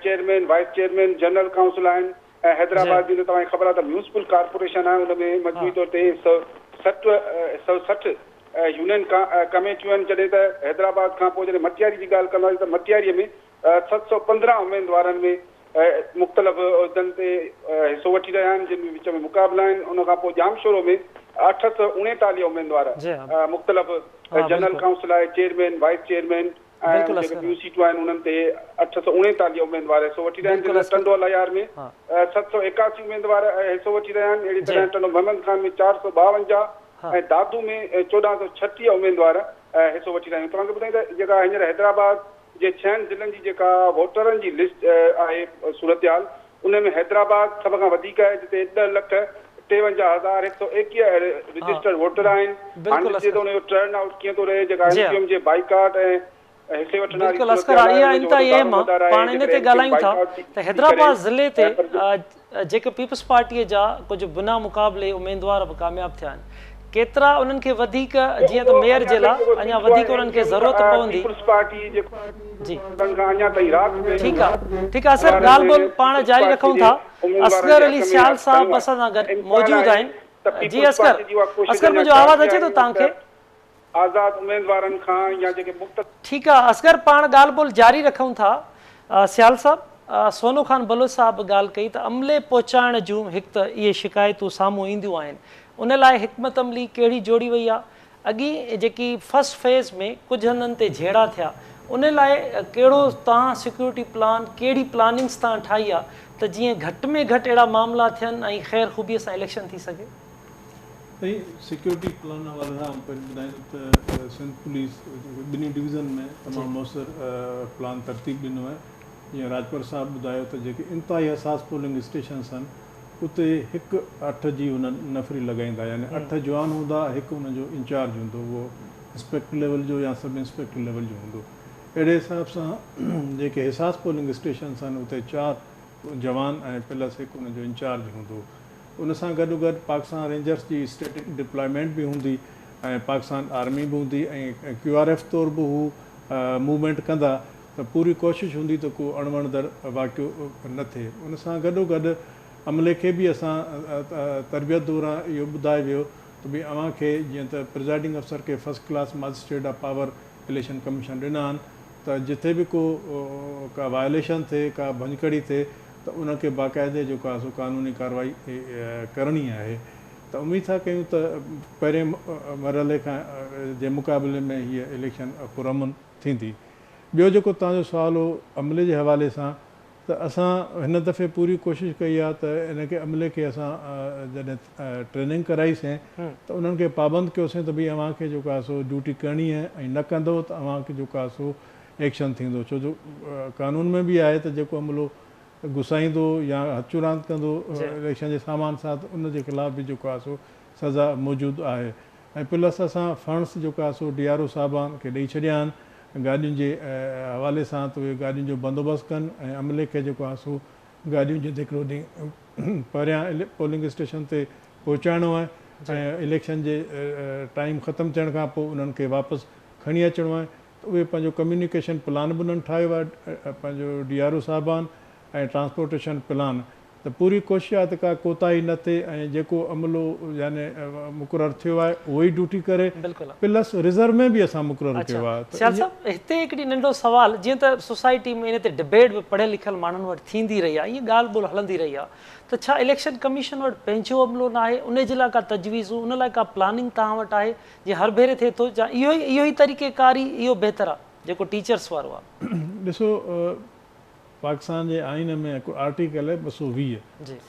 chairman, wise chairman, general council आहिनि। ऐं हैदराबाद जी तव्हांखे ख़बर आहे त म्यूनिसिपल कॉर्पोरेशन आहे, हुन में मजमूई तौर ते 160 यूनियन कमेटियूं आहिनि। जॾहिं त हैदराबाद खां पोइ जॾहिं मटियारी जी ॻाल्हि कंदासीं त मटियारीअ में 715 उमेदवारनि में मुख़्तलिफ़ उहिदनि ते हिसो वठी रहिया आहिनि, जिन में विच में मुक़ाबला आहिनि। उन खां पोइ जामशोरो में 839 उमेदवार मुख़्तलिफ़ जनरल काउंसिल आहे, चेयरमैन, वाइस चेयरमैन ऐं जेके ॿियूं सीटूं आहिनि उन्हनि ते 839 उमेदवार हिसो वठी रहिया आहिनि। टंडो लायर में 781 उमेदवार हिसो वठी रहिया आहिनि। अहिड़ी तरह टंडो मोहम्मद खान में 452 ऐं दादू में 1436 उमेदवार हिसो वठी रहिया आहिनि। तव्हांखे ॿुधाईं त जेका हींअर हैदराबाद जे 6 ज़िलनि जी जेका वोटरनि जी लिस्ट आहे सूरत हाल, उन में हैदराबाद सभ खां वधीक आहे, जिते 10,53,121 रजिस्टर्ड वोटर आहिनि। हाणे ॾिसे त उनजो टर्न आउट कीअं थो रहे, जेका MQM जे बाइकाट ऐं हिसे वठण वारी पाण इन ते ॻाल्हायूं था त हैदराबाद ज़िले ते जेके पीपल्स पार्टीअ जा कुझु बिना मुक़ाबले उमेदवार बि कामयाबु थिया आहिनि, केतिरा उन्हनि खे वधीक जीअं त मेयर जे लाइ अञा वधीक उन्हनि खे ज़रूरत पवंदी? जी ठीकु आहे सर, ॻाल्हि ॿोल पाण जारी रखूं था। असगर अली सियाल साहब असां सां गॾु मौजूदु आहिनि। जी असगर, मुंहिंजो आवाज़ अचे थो तव्हांखे? आज़ाद उमेदवारनि खां या जेके ठीकु आहे असगर, पाण ॻाल्हि ॿोल जारी रखूं था। सियाल साहब, सोनू खान बलोच साहब ॻाल्हि कई त अमले पहुचाइण जूं हिकु त इहे शिकायतूं साम्हूं ईंदियूं आहिनि, उन लाइ हिकमत अमली कहिड़ी जोड़ी वई आहे? अॻी जेकी फर्स्ट फेज़ में कुझु हंधनि ते झेड़ा थिया उन लाइ कहिड़ो तव्हां सिक्योरिटी प्लान कहिड़ी प्लानिंग्स तव्हां ठाही आहे त जीअं घटि में घटि अहिड़ा मामला थियनि ऐं ख़ैर ख़ूबीअ सां इलेक्शन थी सघे? सिक्योरिटी प्लान वारे सां पहिरीं ॿुधायूं त सिंध पुलिस ॿिन्ही डिवीज़न में तमामु मुयसर प्लान तरतीब ॾिनो आहे। जीअं राजपर साहिबु ॿुधायो त जेके इंतिहाई हसास पोलिंग स्टेशन्स आहिनि उते हिकु 8 जी हुन नफ़री लॻाईंदा, यानी 8 जवान हूंदा, हिकु हुनजो इंचार्ज हूंदो, उहो इंस्पेक्टर लेवल जो या सब इंस्पेक्टर लेवल जो हूंदो। अहिड़े हिसाब सां जेके हिसास पोलिंग स्टेशन्स आहिनि उते 4 जवान ऐं प्लस हिकु हुनजो इंचार्ज हूंदो। उन सां गॾोगॾु पाकिस्तान रेंजर्स जी स्टेटिक डिप्लॉयमेंट बि हूंदी ऐं पाकिस्तान आर्मी बि हूंदी ऐं QRF तौरु बि हू मूवमेंट कंदा, त पूरी कोशिशि हूंदी त को अणवणदड़ वाक़ियो न थिए। उन सां गॾोगॾु अमले खे बि असां तरबियत दौरान इहो ॿुधायो वियो त भई अव्हांखे जीअं त प्रिज़ाइडिंग अफ़सर खे first class magistrate of power election commission ॾिना आहिनि, त जिथे बि का वायोलेशन थिए, का भंजकड़ी थिए, त उनखे बाक़ाइदे जेको आहे सो क़ानूनी कार्रवाई करणी आहे। त उमेद था कयूं त पहिरें मरहले खां जे मुक़ाबले में हीअ इलेक्शन पुरअमन थींदी। ॿियो जेको तव्हांजो सुवालु हो अमले जे हवाले सां, त असां हिन दफ़े पूरी कोशिशि कई आहे त इनखे अमले खे असां जॾहिं ट्रेनिंग कराईसीं त उन्हनि खे पाबंद कयोसीं त भई अव्हांखे जेको आहे सो ड्यूटी करणी आहे ऐं न कंदो त अव्हांखे जेको आहे सो एक्शन थींदो। छो जो कानून में बि आहे त जेको अमलो घुसाईंदो या हथु रांदि कंदो इलेक्शन जे सामान सां, त उनजे ख़िलाफ़ बि जेको आहे सो सज़ा मौजूदु आहे। ऐं प्लस असां फंड्स जेको आहे सो DRO साहिबान खे ॾेई छॾिया आहिनि गाॾियुनि जे हवाले सां, त उहे गाॾियुनि जो बंदोबस्तु कनि ऐं अमले खे जेको आहे सो गाॾियुनि जे हिकिड़ो ॾींहुं परियां पोलिंग स्टेशन ते पहुचाइणो आहे ऐं इलेक्शन जे टाइम ख़तमु थियण खां पोइ उन्हनि खे वापसि खणी अचिणो आहे। त उहे पंहिंजो कम्यूनिकेशन प्लान बि उन्हनि ठाहियो आहे, पंहिंजो DRO साहिबान ऐं ट्रांसपोर्टेशन प्लान। त पूरी कोशिशि आहे त का कोताही न थिए ऐं जेको अमलो यानी मुक़ररु थियो आहे उहो ई ड्यूटी करे, प्लस रिज़र्व में बि असां मुक़ररु कयो आहे। सियाल साहब, हिते हिकिड़ी नंढो सवाल, जीअं त सोसाइटी में इन ते डिबेट बि पढ़ियल लिखियल माण्हुनि वटि थींदी रही आहे, इहा ॻाल्हि ॿोल हलंदी रही आहे, त छा इलेक्शन कमीशन वटि पंहिंजो अमलो न आहे? उन जे लाइ का तजवीज़ूं, उन लाइ का प्लानिंग तव्हां वटि आहे जीअं हर भेरे थिए थो? या इहो ई तरीक़ेकारी इहो बहितर आहे जेको टीचर्स वारो आहे? ॾिसो, पाकिस्तान जे आइन में हिकु आर्टिकल आहे 220,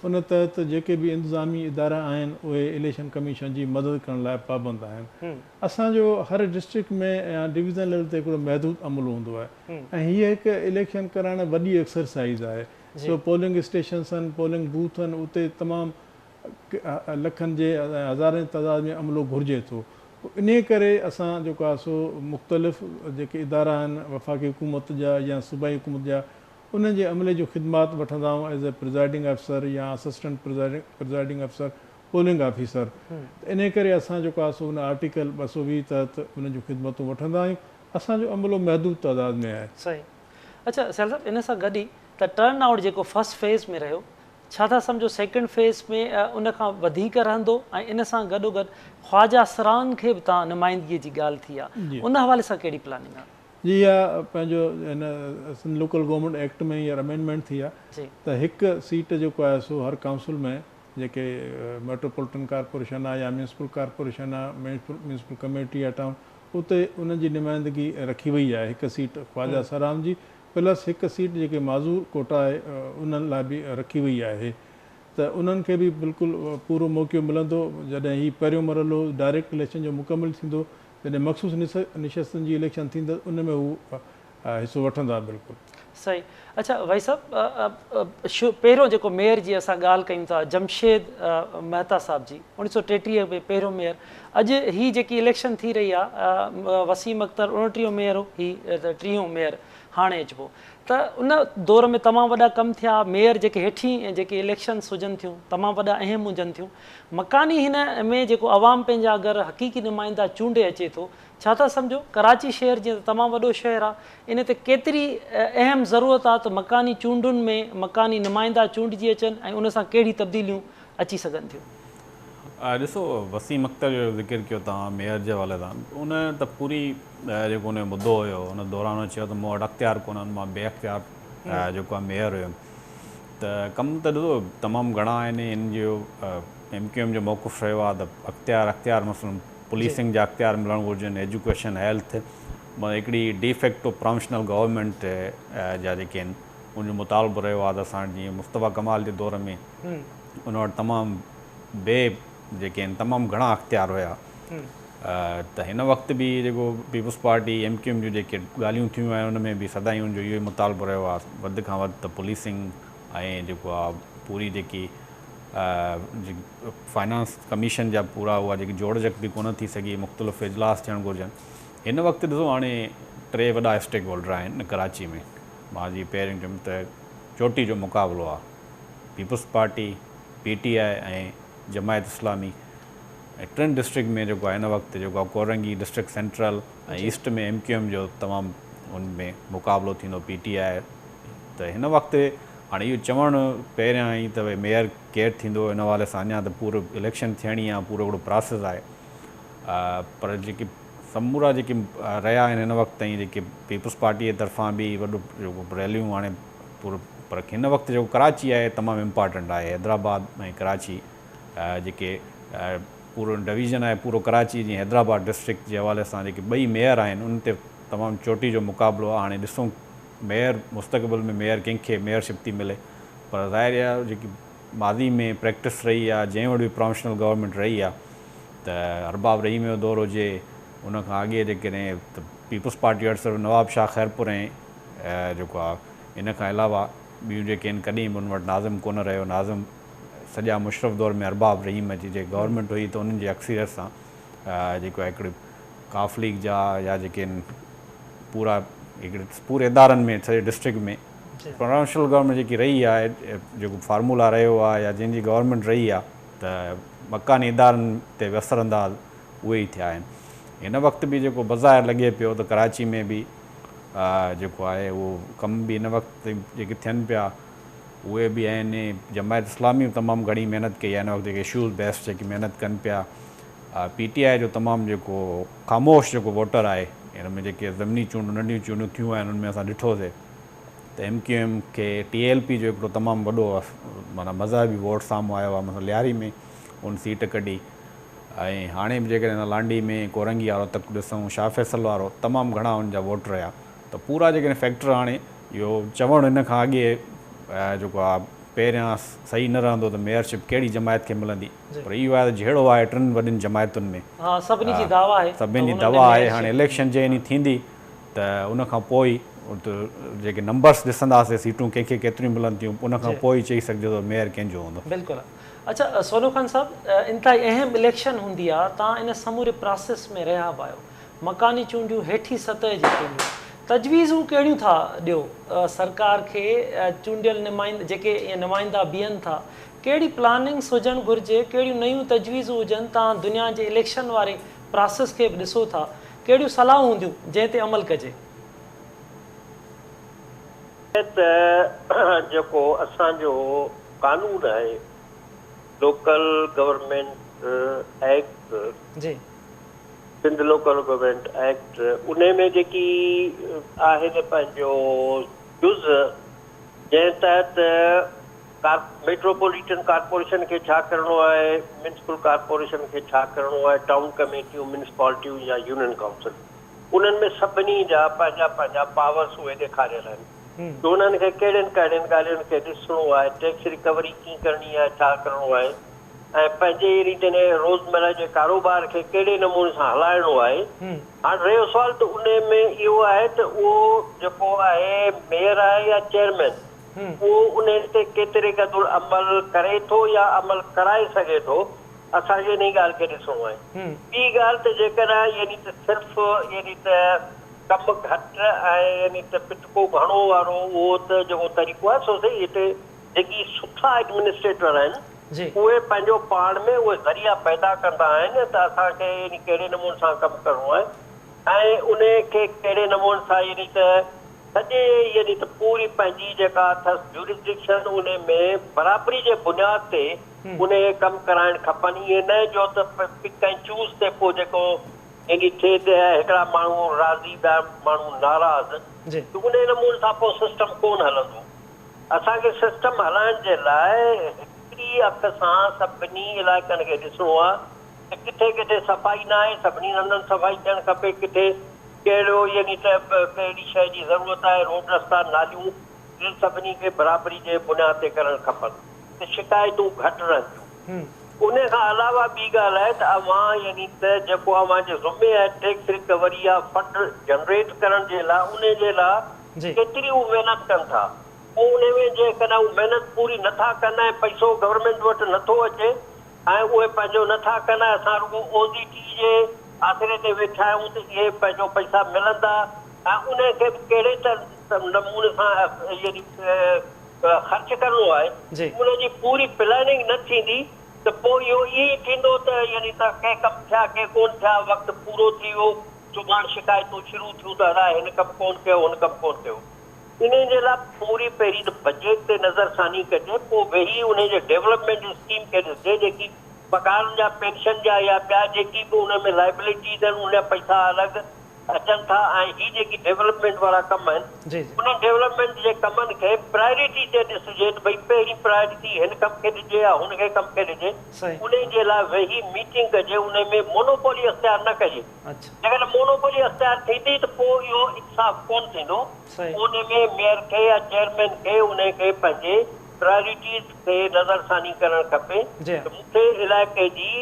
उन तहत जेके बि इंतिज़ामी इदारा आहिनि उहे इलेक्शन कमीशन जी मदद करण लाइ पाबंद आहिनि। असांजो हर डिस्ट्रिक्ट में या डिवीज़न लेवल ते हिकिड़ो महदूद अमलो हूंदो आहे ऐं हीअ हिकु इलेक्शन कराइण वॾी एक्सरसाइज़ आहे। सो पोलिंग स्टेशन्स आहिनि, पोलिंग बूथ आहिनि, उते तमामु लखनि जे हज़ारनि तइदाद में अमलो घुरिजे थो। इन करे असां जेको आहे सो मुख़्तलिफ़ जेके इदारा आहिनि वफ़ाक़ी हुकूमत जा या सूबाई हुकूमत जा, उन जे अमले जो ख़िदमात वठंदा आहियूं एज़ ए प्रिज़ाइडिंग अफ़सर या असिस्टेंट प्रिज़ाइडिंग अफ़सर, पोलिंग ऑफिसर। इन करे असां जेको आहे सो उन आर्टिकल 220 तहत उन जूं ख़िदमतूं वठंदा आहियूं। असांजो अमलो महदूद तइदाद में आहे। सही। अच्छा सियाल साहिबु, इन सां गॾु ई त टर्न आउट जेको फर्स्ट फेज़ में रहियो, छा था सम्झो सेकेंड फेज़ में उन खां वधीक रहंदो? ऐं इन सां गॾोगॾु ख्वाजा सरान खे बि तव्हां नुमाइंदगीअ जी ॻाल्हि थी आहे, उन हवाले सां कहिड़ी प्लानिंग आहे? जी, इहा पंहिंजो हिन लोकल गवर्नमेंट एक्ट में हींअर अमेंडमेंट थी आहे त हिकु सीट जेको आहे सो हर काउंसिल में, जेके मेट्रोपॉलिटन कॉर्पोरेशन आहे या म्यूनिसिपल कॉर्पोरेशन आहे, म्यूनिसिपल कमेटी आहे टाउन, उते उनजी नुमाइंदगी रखी वई आहे, हिकु सीट ख्वाजा सरान जी, प्लस हिकु सीट जेके माज़ूर कोटा आहे उन्हनि लाइ बि रखी वई आहे। त उन्हनि खे बि बिल्कुलु पूरो मौक़ो मिलंदो जॾहिं हीउ पहिरियों मरहलो डायरेक्ट इलेक्शन जो मुकमिल थींदो, जॾहिं मख़सूस निशस्तुनि जी इलेक्शन थींदो, उन में हू हिसो वठंदा बिल्कुलु। सही। अच्छा भाई साहब, पहिरियों जेको मेयर जी असां ॻाल्हि कयूं था, जमशेद मेहता साहिब जी, 1933 में पहिरियों मेयर। अॼु ही जेकी इलेक्शन थी रही आहे, वसीम अख्तर 29 मेयर हो, ही 30 मेयर हाणे अचिबो। त उन दौर में तमामु वॾा कम थिया, मेयर जेके हेठी जेके इलेक्शन्स हुजनि थियूं तमामु वॾा अहम हुजनि थियूं। मकानी हिन में जेको अवाम पंहिंजा अगरि हक़ीक़ी नुमाइंदा चूंडे अचे थो, छा था सम्झो कराची शहर जीअं त तमामु वॾो शहर आहे, इन ते केतिरी अहम ज़रूरत आहे त मकानी चूंडुनि में मकानी नुमाइंदा चूंडिजी अचनि ऐं उन सां कहिड़ी तब्दीलियूं अची सघनि थियूं? ॾिसो, वसीम अख्तर जो ज़िक्र कयो तव्हां मेयर जे हवाले सां, उन त पूरी जेको उन मुदो हुयो उन दौरान चयो त मूं वटि अख़्तियार कोन्हनि, मां बे अख़्तियार जेको आहे मेयर हुयुमि। त कमु त ॾिसो तमामु घणा आहिनि, इन जो MQM जो मौक़ुफ़ रहियो आहे त अख़्तियार मसइलनि पुलिसिंग जा अख़्तियार मिलणु घुरिजनि, एजुकेशन, हेल्थ, हिकिड़ी डिफेक्टो प्रोफेशनल गवर्नमेंट जा जेके आहिनि उनजो मुतालबो रहियो आहे। त असां जीअं मुस्तफ़ा कमाल जे दौर में उन वटि तमामु जेके आहिनि तमामु घणा अख़्तियार हुया। त हिन वक़्तु बि जेको पीपुल्स पार्टी MQM जूं जेके ॻाल्हियूं थियूं आहिनि उन में बि सदाईं उनजो इहो ई मुतालबो रहियो आहे, वधि खां वधि त पुलिसिंग ऐं जेको आहे पूरी जेकी फाइनेंस कमीशन जा पूरा उहा जेकी जोड़जक बि कोन थी सघी, मुख़्तलिफ़ इजलास थियणु घुरिजनि। हिन वक़्तु ॾिसो हाणे 3 वॾा स्टेक होल्डर आहिनि कराची में। मां जीअं पहिरियों चयुमि त चोटी जो मुक़ाबिलो आहे, पीपुल्स पार्टी, PTI ऐं जमायत इस्लामी। ऐं 3 डिस्ट्रिक्ट में जेको आहे हिन वक़्तु जेको आहे कोरंगी डिस्ट्रिक्ट सेंट्रल ऐं ईस्ट में MQM जो तमामु उन में मुक़ाबिलो थींदो PTI। त हिन वक़्तु हाणे इहो चवणु पहिरियां ई त भई मेयर केरु थींदो इन हवाले सां अञा त पूरो इलेक्शन थियणी आहे, पूरो हिकिड़ो प्रोसेस आहे। पर जेकी समूरा जेके रहिया आहिनि हिन वक़्तु ताईं जेके पीपुल्स पार्टी जे तरफ़ां बि वॾो जेको रैलियूं हाणे पूरो, पर हिन वक़्तु जेको कराची आहे तमामु इम्पॉर्टेंट आहे। हैदराबाद ऐं कराची जेके पूरो डिवीज़न आहे, पूरो कराची जीअं हैदराबाद डिस्ट्रिक्ट जे हवाले सां जेके 2 मेयर आहिनि उन ते तमामु चोटी जो मुक़ाबिलो आहे। हाणे ॾिसूं मेयर मुस्तक़बिल में मेयर कंहिंखे मेयरशिप थी मिले, पर ज़ाहिर आहे जेकी माज़ी में प्रैक्टिस रही आहे, जंहिं वटि बि प्रोफेशनल गवर्नमेंट रही आहे, त अरबाब रहीम जो दौर हुजे, उन खां अॻे जेकॾहिं त पीपुल्स पार्टी वटि सिर्फ़ु नवाब शाह खैरपुर ऐं जेको आहे इन खां अलावा ॿियूं जेके आहिनि कॾहिं बि उन वटि नाज़िम कोन रहियो। नाज़िम सॼा मुशरफ दौर में अरबाब रहीम जी जेकी गवर्नमेंट हुई त उन्हनि जी अक्सरियत सां जेको आहे हिकिड़ी काफ लीग जा या जेके आहिनि पूरा हिकिड़े पूरे इदारनि में सॼे डिस्ट्रिक्ट में प्रोफेशनल गवर्नमेंट जेकी रही आहे, जेको फार्मूला रहियो आहे या जंहिंजी गवर्नमेंट रही आहे, त मकानी इदारनि ते असर अंदाज़ उहे ई थिया आहिनि। हिन वक़्तु बि जेको बज़ारि लॻे पियो त कराची में बि जेको आहे उहो कम बि हिन वक़्तु जेके थियनि पिया उहे बि आहिनि। जमायत इस्लामी तमामु घणी महिनत कई आहे हिन वक़्तु, जेके इशूज़ बेस्ड जेकी महिनत कनि पिया। PTI जो तमामु जेको ख़ामोश जेको वोटर आहे, हिन में जेके ज़मीनी चूंडूं नंढियूं चूंडूं थियूं आहिनि उनमें असां ॾिठोसीं त MQM खे TLP जो हिकिड़ो तमामु वॾो माना मज़हबी वोट साम्हूं आयो आहे, मतिलबु लियारी में उन सीट कढी। ऐं हाणे बि जेकॾहिं लांडी में कोरंगी वारो तक ॾिसूं, शाह फैसल वारो, तमामु घणा उनजा वोट रहिया। त पूरा जेकॾहिं फैक्टर हाणे इहो चवणु हिन खां अॻे जेको आहे पहिरियां सही न रहंदो त मेयरशिप कहिड़ी जमायत खे मिलंदी, पर इहो आहे त जहिड़ो आहे 3 वॾियुनि जमायतुनि में सभिनी जी दावा आहे, सभिनी जी दवा आहे। हाणे इलेक्शन जे ॾींहुं थींदी त उन खां पोइ जेके नंबर्स ॾिसंदासीं, सीटूं कंहिंखे केतिरियूं मिलनि थियूं, उन खां पोइ चई सघिजे थो मेयर कंहिंजो हूंदो। बिल्कुलु। अच्छा सोनू खान साहब, इंतिहाई अहम इलेक्शन हूंदी आहे, तव्हां इन समूरे प्रोसेस में रहिया बि आहियो। मकानी चूंडियूं हेठी सतह जी चूंडियूं, तजवीज़ूं कहिड़ियूं था ॾियो सरकार खे? चूंडियल जेके ईअं नुमाइंदा बीहनि था, कहिड़ी प्लानिंग्स हुजणु घुरिजे, कहिड़ियूं नयूं तजवीज़ूं हुजनि? तव्हां दुनिया जे इलेक्शन वारे प्रोसेस खे बि ॾिसो था, कहिड़ियूं सलाहूं हूंदियूं जंहिं ते अमल कजे? त जेको असांजो कानून आहे, लोकल गवर्नमेंट एक्ट जी, सिंध लोकल गवर्नमेंट एक्ट, उन में जेकी आहे न पंहिंजो जुज़ जंहिं तहत मेट्रोपॉलिटन कॉर्पोरेशन खे छा करिणो आहे, म्यूनिसिपल कॉर्पोरेशन खे छा करिणो आहे, टाउन कमेटियूं, म्यूनिसिपालिटियूं या यूनियन काउंसिल, उन्हनि में सभिनी जा पंहिंजा पंहिंजा पावर्स उहे ॾेखारियल आहिनि। त उन्हनि खे कहिड़ियुनि कहिड़ियुनि ॻाल्हियुनि खे ॾिसणो आहे, टैक्स रिकवरी कीअं करणी आहे, छा करिणो आहे, ऐं पंहिंजे रीति रोज़मर्रा जे कारोबार खे कहिड़े नमूने सां हलाइणो आहे। हाणे रहियो सुवाल त उन में इहो आहे त उहो जेको आहे मेयर आहे या चेयरमैन, उहो उन ते केतिरे क़दुरु अमल करे थो या अमल कराए सघे थो, असांखे इन ॻाल्हि खे ॾिसणो आहे। ॿी ॻाल्हि त जेकॾहिं यानी त सिर्फ़ु यानी त कमु घटि ऐं यानी त पिटको घणो वारो उहो त जेको तरीक़ो आहे सो सही, हिते जेकी सुठा एडमिनिस्ट्रेटर आहिनि उहे पंहिंजो पाण में उहे ज़रिया पैदा कंदा आहिनि त असांखे कहिड़े नमूने सां कमु करिणो आहे ऐं उन खे कहिड़े नमूने सां यानी त सॼे यानी त पूरी पंहिंजी जेका अथसि ज्यूरिसडिक्शन उन में बराबरी जे बुनियाद ते उन कमु कराइणु खपनि। ईअं न जो त पिक ऐं चूज़ ते पोइ जेको यानी थिए त हिकिड़ा माण्हू राज़ी ॿिया माण्हू नाराज़, त उन नमूने सां पोइ सिस्टम कोन हलंदो। असांखे सिस्टम हलाइण जे लाइ हिकिड़ी अख सां सभिनी इलाइक़नि खे ॾिसणो आहे किथे किथे सफ़ाई न आहे, सभिनी हंधनि सफ़ाई थियणु खपे, किथे कहिड़ो यानी त कहिड़ी शइ जी ज़रूरत आहे, रोड रस्ता नालियूं इन सभिनी खे बराबरी जे बुनियाद ते करणु खपनि त शिकायतूं घटि रहंदियूं। उन खां अलावा ॿी ॻाल्हि आहे त अवां यानी त जेको अवां जो ज़ुमे आहे टैक्स रिकवरी या फंड जनरेट करण जे लाइ, उन जे लाइ केतिरी हू महिनत कनि था, पोइ उन में जेकॾहिं हू महिनत पूरी नथा कनि ऐं पैसो गवर्नमेंट वटि नथो अचे ऐं उहे पंहिंजो नथा कनि, असां रुॻो OZT जे आसिरे ते वेठा आहियूं त इहे पंहिंजो पैसा मिलंदा ऐं उन खे कहिड़े नमूने सां यानी ख़र्च करिणो आहे, उनजी पूरी प्लानिंग न थींदी त पोइ इहो ईअं थींदो त यानी त के कम थिया के कोन थिया, वक़्तु पूरो थी वियो, सुभाणे शिकायतूं शुरू थियूं त अलाए हिन कमु कोन कयो हुन कमु कोन कयो। इन जे लाइ पूरी पहिरीं त बजट ते नज़रसानी कजे, पोइ वेही उन जे डेवलपमेंट स्कीम खे ॾिसे, जेकी पघारनि जा पेंशन जा या ॿिया जेकी बि उन में लाइबिलिटीज़ आहिनि उन जा पैसा अलॻि अचनि था ऐं ही जेकी डेवलपमेंट वारा कम आहिनि उन डेवलपमेंट जे कमनि खे प्रायोरिटी ते ॾिसिजे त भई पहिरीं प्रायोरिटी हिन कम खे ॾिजे या हुनखे कम खे ॾिजे, उन जे लाइ वेही मीटिंग कजे, उन में मोनोपोली अख़्तियार न कजे। जेकॾहिं मोनोपोली अख़्तियार थींदी त पोइ इहो इंसाफ़ कोन थींदो, उन में मेयर खे या चेयरमैन खे उन खे पंहिंजे प्रायोरिटीज़ खे नज़रसानी करणु खपे त मूंखे इलाइक़े जी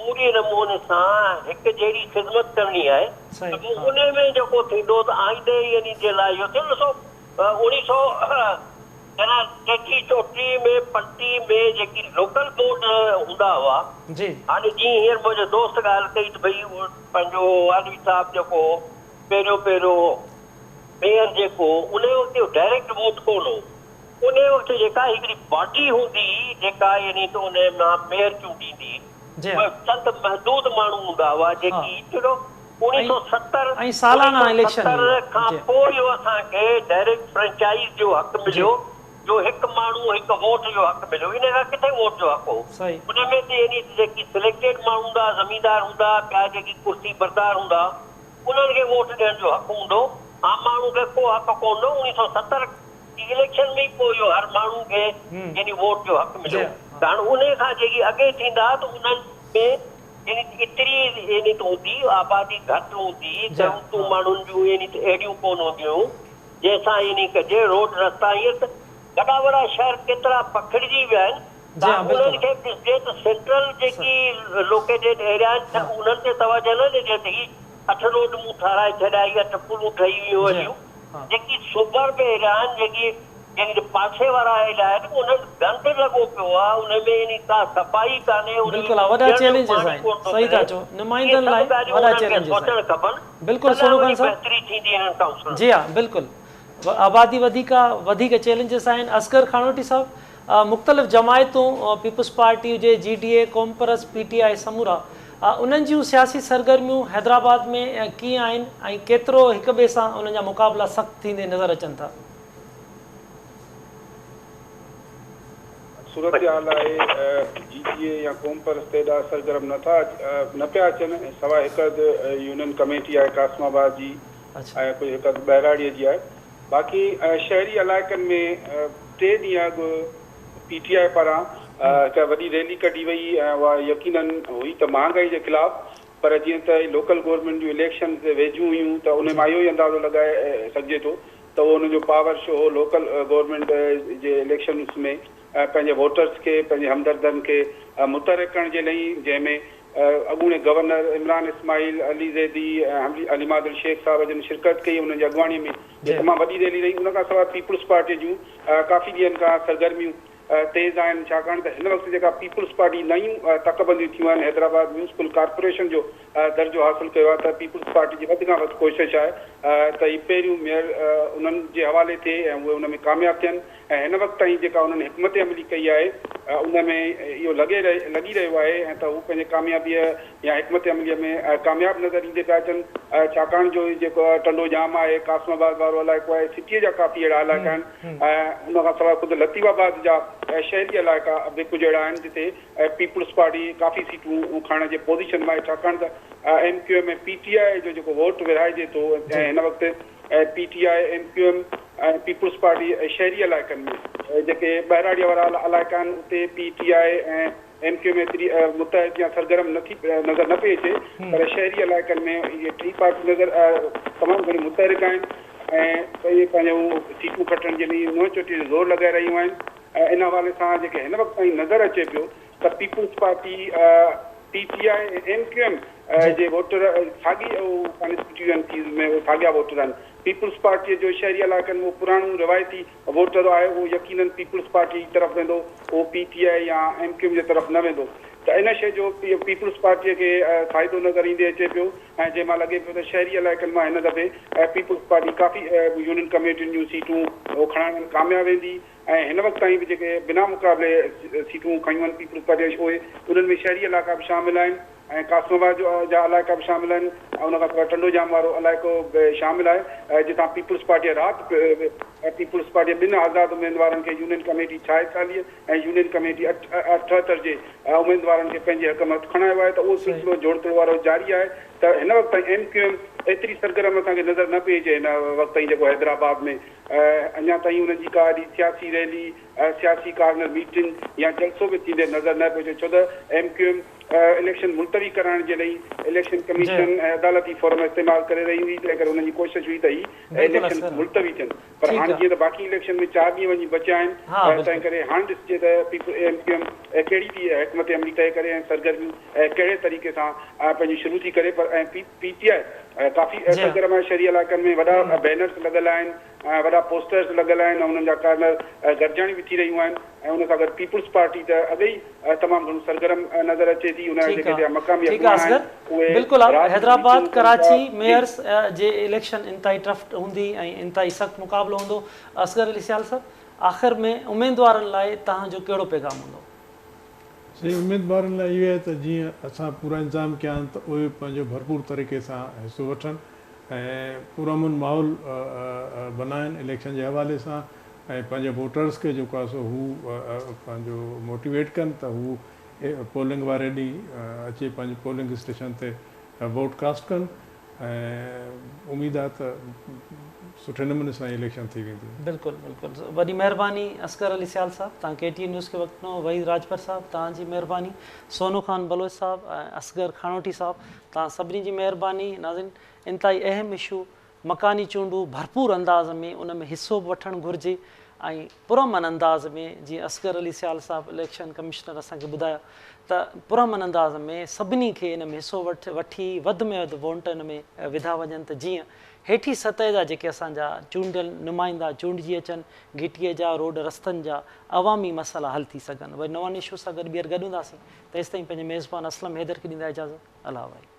पूरी नमूने सां हिकु जहिड़ी ख़िदमत करणी आहे त उन में जेको थींदो त आईंदे यानी जे लाइ इहो थियो। ॾिसो 1934 में 35 में जेकी लोकल बोर्ड हूंदा हुआ, हाणे जीअं हींअर मुंहिंजो दोस्त ॻाल्हि कई त भई पंहिंजो आदमी साहिबु जेको पहिरियों मेयर जेको उन वक़्तु डायरेक्ट वोट कोन हो, उन वक़्तु जेका हिकिड़ी बॉडी हूंदी जेका यानी त उन मां मेयर चूंडींदी, चंद महदूद माण्हू हूंदा हुआ जेकी छॾो 1970 खां पोइ इहो असांखे डायरेक्ट फ्रेंचाइज़ जो हक़ मिलियो, जो हिकु माण्हू हिकु वोट जो हक़ मिलियो। इन खां किथे वोट जो हक़ हो, उन में त यानी जेकी सिलेक्टेड माण्हू हूंदा, ज़मींदार हूंदा, ॿिया जेकी कुर्सी बरदार हूंदा, उन्हनि खे वोट ॾियण जो हक़ हूंदो, आम माण्हू खे को हक़ कोन हो। 1970 इलेक्शन में पोइ इहो हर माण्हू खे यानी वोट जो हक़ मिलियो। हाणे उन खां जेकी अॻे थींदा त उन्हनि में यानी एतिरी यानी त हूंदी, आबादी घटि हूंदी, ज़रूरतूं माण्हुनि जूं यानी त अहिड़ियूं कोन हूंदियूं जंहिंसां यानी कजे रोड रस्ता। हीअं त वॾा वॾा शहर केतिरा पखिड़िजी विया आहिनि, उन्हनि खे ॾिसजे त सेंट्रल जेकी लोकेटेड एरिया आहिनि उन्हनि ते तवजो न ॾिजे त ही 8 रोड मूं ठाराए छॾिया, 8 पुलूं ठही वियूं आहिनि, जेकी सुबर्ब एरिया आहिनि, जेकी यानी पासे वारा एरिया आहिनि, उन्हनि गंद लॻो पियो आहे, उन में यानी का सफ़ाई कान्हे। बिल्कुलु वॾा चैलेंजेस आहिनि, सही था चओ, नुमाइंदनि लाइ वॾा चैलेंजेस आहिनि, बिल्कुलु सोनूखान साहब बहितरी थींदी आहिनि काउंसिल। जी हा, बिल्कुलु आबादी वधीक चैलेंजेस आहिनि। असगर खानोटी साहब, मुख़्तलिफ़ जमायतूं पीपल्स पार्टी हुजे, GDA, कॉम्परस, PTI समूरा, उन्हनि जूं सियासी सरगर्मियूं हैदराबाद में कीअं आहिनि ऐं केतिरो हिक ॿिए सां उन्हनि जा मुक़ाबला सख़्तु थींदे नज़र अचनि था? सूरत हाल आहे GDA या कॉम्परस ते एॾा सरगर्म न पिया अचनि, सवाइ हिकु यूनियन कमेटी आहे कासमाबाद जी ऐं कुझु हिकु बहिराड़ीअ जी आहे। बाक़ी शहरी इलाइक़नि में 3 ॾींहं अॻु PTI पारां हिकु वॾी रैली कढी वई ऐं उहा यकीनन हुई त महांगाई जे ख़िलाफ़, पर जीअं त लोकल गवर्नमेंट जूं इलेक्शन वेझियूं हुयूं त उन मां इहो ई अंदाज़ो लॻाए सघिजे थो त उहो हुनजो पावर शो हो लोकल गवर्नमेंट जे इलेक्शन्स में पंहिंजे वोटर्स खे, पंहिंजे हमदर्दनि खे मुतहरिक करण जे लाइ, जंहिंमें अॻूणे गवर्नर इमरान इस्माइल, अली ज़ैदी ऐं अलीमादिल शेख साहब जिन शिरकत कई उन्हनि जी अॻुवाणीअ में, जे तमामु वॾी रैली रही। उन खां सवाइ पीपुल्स पार्टी जूं काफ़ी ॾींहंनि खां सरगर्मियूं तेज़ आहिनि, छाकाणि त हिन वक़्तु जेका पीपुल्स पार्टी नयूं तकबंदियूं थियूं आहिनि, हैदराबाद म्यूनिसिपल कॉर्पोरेशन जो दर्जो हासिलु कयो आहे, त पीपुल्स पार्टी जी वधि खां वधि कोशिशि आहे त ही पहिरियों मेयर उन्हनि जे हवाले थिए ऐं उहे उन में कामयाबु थियनि। ऐं हिन वक़्तु ताईं जेका उन्हनि हिकमत अमली कई आहे उन में इहो लॻी रहियो आहे ऐं त हू पंहिंजे कामयाबीअ या हिकमत अमलीअ में कामयाबु नज़र ईंदे पिया अचनि, छाकाणि जो जेको टंडो जाम आहे, कासमाबाद वारो इलाइक़ो आहे, सिटीअ जा काफ़ी अहिड़ा इलाइक़ा आहिनि ऐं उन खां सवाइ ख़ुदि लतीफ़ाबाद जा शहरी इलाइक़ा बि कुझु अहिड़ा आहिनि जिते पीपुल्स पार्टी काफ़ी सीटूं खणण जे पोज़ीशन में आहे, छाकाणि त MQM में PTI जो जेको वोट विरहाइजे थो ऐं हिन वक़्तु PTI, MQM ऐं पीपुल्स पार्टी शहरी इलाइक़नि में जेके बहिराड़ीअ वारा इलाइक़ा आहिनि उते PTI ऐं MQ में एतिरी मुतहद या सरगर्म नज़र न पई अचे, पर शहरी इलाइक़नि में इहे टी पार्टियूं नज़र तमामु घणी मुतहरिक आहिनि ऐं पंहिंजूं सीटूं खटण जे लाइ नुंहुं चोटी जो ज़ोर लॻाए रहियूं आहिनि। इन हवाले सां जेके हिन वक़्तु ताईं नज़र अचे पियो त पीपुल्स पार्टी PTI MQM जे वोटर साॻी कॉन्स्टिट्यूएंसीज़ में उहे साॻिया वोटर आहिनि। पीपुल्स पार्टीअ जो शहरी इलाइक़नि में पुराणो रिवायती वोटर आहे उहो यकीनन पीपुल्स पार्टी जी तरफ़ वेंदो, उहो PTI या MQM जे तरफ़ न वेंदो। त इन शइ जो पीपुल्स पार्टीअ खे फ़ाइदो नज़र ईंदे अचे पियो ऐं जंहिं महिल लॻे पियो त शहरी इलाइक़नि मां हिन दफ़े पीपुल्स पार्टी काफ़ी यूनियन कमेटियुनि जूं सीटूं खणण में कामयाबु वेंदी ऐं हिन वक़्तु ताईं बि जेके बिना मुक़ाबले सीटूं खयूं आहिनि पीपुल्स पार्टी उहे उन्हनि में शहरी इलाइक़ा बि शामिल आहिनि ऐं कासमाबाद जा इलाइक़ा बि शामिल आहिनि ऐं उन खां पोइ टंडो जाम वारो इलाइक़ो बि शामिल आहे जितां पीपुल्स पार्टीअ राति पीपुल्स पार्टीअ ॿिनि आज़ाद उमेदवारनि खे यूनियन कमेटी 46 ऐं यूनियन कमेटी 78 जे उमेदवारनि खे पंहिंजे हक़ में खणायो आहे। त उहो सिलसिलो जोड़तोड़ वारो जारी आहे। त हिन वक़्तु ताईं MQM एतिरी सरगर्म असांखे नज़र न पई अचे हिन वक़्तु ताईं जेको हैदराबाद में अञा ताईं उन्हनि जी का सियासी रैली सियासी कार्नर मीटिंग या जलसो बि थींदे नज़र न पियो अचे, छो त MQM इलेक्शन मुलतवी कराइण जे लाइ इलेक्शन कमीशन ऐं अदालती फॉर्म इस्तेमालु करे रही हुई, तंहिं करे हुननि जी कोशिशि हुई त ही इलेक्शन मुलतवी थियनि। पर हाणे जीअं त बाक़ी इलेक्शन में 4 ॾींहं वञी बचिया आहिनि तंहिं करे हाणे ॾिसिजे त MQM कहिड़ी थी हिकमत अमली तइ करे ऐं सरगर्मियूं कहिड़े तरीक़े सां पंहिंजी शुरू थी करे। पर ऐं PTI काफ़ी सरगर्म आहे। शहरी इलाइक़नि में वॾा बैनर्स लॻल आहिनि, वॾा पोस्टर्स लॻल आहिनि, उन्हनि जा कार्नर गॾिजाणी बि थी रहियूं आहिनि ऐं उन सां गॾु पीपुल्स पार्टी त अॻई तमामु घणो सरगर्म नज़र अचे थी। उन जेके मक़ामी बिल्कुलु हैदराबाद कराची मेयर्स जे इलेक्शन इंतहाई टफ हूंदी ऐं इंतहाई सख़्तु मुक़ाबिलो हूंदो। असगर अली सियाल साहब, आख़िर में उमेदवारनि लाइ तव्हांजो कहिड़ो पैगाम हूंदो? सही उमेदवारनि लाइ इहो आहे त जीअं असां पूरा इंतज़ाम कया आहिनि त उहे पंहिंजो भरपूर तरीक़े सां हिसो वठनि ऐं पुरअमन माहौल बनाइनि इलेक्शन जे हवाले सां ऐं पंहिंजे वोटर्स खे जेको आहे सो हू पंहिंजो मोटिवेट कनि त हू पोलिंग वारे ॾींहुं अची पंहिंजे पोलिंग स्टेशन ते वोट कास्ट कनि ऐं उमेदु आहे त सुठे नमूने सां इलेक्शन थी वेंदी। बिल्कुलु बिल्कुलु, वॾी महिरबानी असगर अली सियाल साहब, तव्हां KTN न्यूज़ खे वक़्तु ॾिनो। वहीद राजभर साहब तव्हांजी महिरबानी, सोनू ख़ान बलोच साहब ऐं असगर खानोटी साहब तव्हां सभिनी जी महिरबानी। नाज़रीन, इंतहाई अहम इशू मकानी चूंडूं भरपूर अंदाज़ में उन में हिसो बि वठणु घुरिजे ऐं पुरअमन अंदाज़ में जीअं असगर अली सियाल साहब इलेक्शन कमिश्नर असांखे ॿुधाया त पुरअमन अंदाज़ में सभिनी खे इन में हिसो वठी वधि में वधि वोट इन में विधा वञनि त जीअं हेठी सतह जा जेके असांजा चूंडियल नुमाइंदा चूंडिजी अचनि, घिटीअ जा रोड रस्तनि जा अवामी मसइला हल थी सघनि। वरी नवनि इशू सां गॾु ॿीहर गॾु हूंदासीं। तेसिताईं पंहिंजे मेज़बान असलम हैदर खे ॾींदा इजाज़त। अल्लाह भाई।